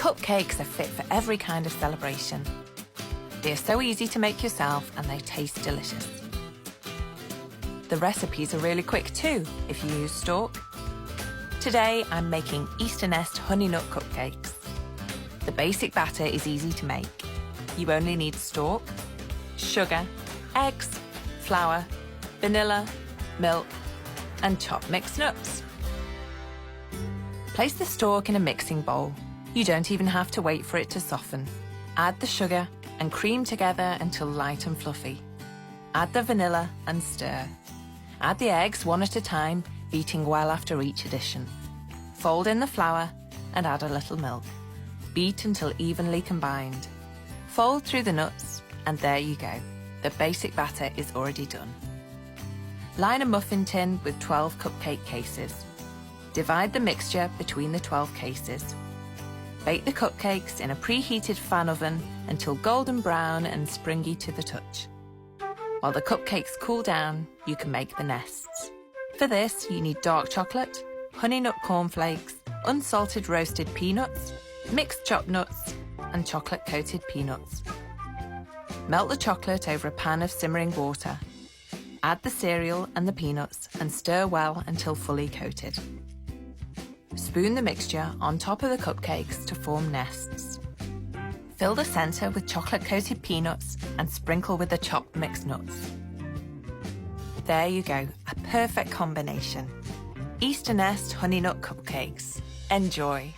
cupcakes are fit for every kind of celebration. They are so easy to make yourself and they taste delicious. The recipes are really quick too if you use Stork. Today I'm making Easter nest honey nut cupcakes. The basic batter is easy to make. You only need Stork, sugar, eggs, flour, vanilla, milk, and chopped mixed nuts. Place the Stork in a mixing bowl. You don't even have to wait for it to soften. Add the sugar and cream together until light and fluffy. Add the vanilla and stir. Add the eggs one at a time, beating well after each addition. Fold in the flour and add a little milk. Beat until evenly combined. Fold through the nuts and there you go. The basic batter is already done. Line a muffin tin with 12 cupcake cases. Divide the mixture between the 12 cases. Bake the cupcakes in a preheated fan oven until golden brown and springy to the touch. While the cupcakes cool down, you can make the nests. For this, you need dark chocolate, honey nut cornflakes, unsalted roasted peanuts, mixed chopped nuts, and chocolate-coated peanuts. Melt the chocolate over a pan of simmering water. Add the cereal and the peanuts and stir well until fully coated. Spoon the mixture on top of the cupcakes to form nests. Fill the center with chocolate-coated peanuts and sprinkle with the chopped mixed nuts. There you go, a perfect combination. Easter nest honey nut cupcakes. Enjoy!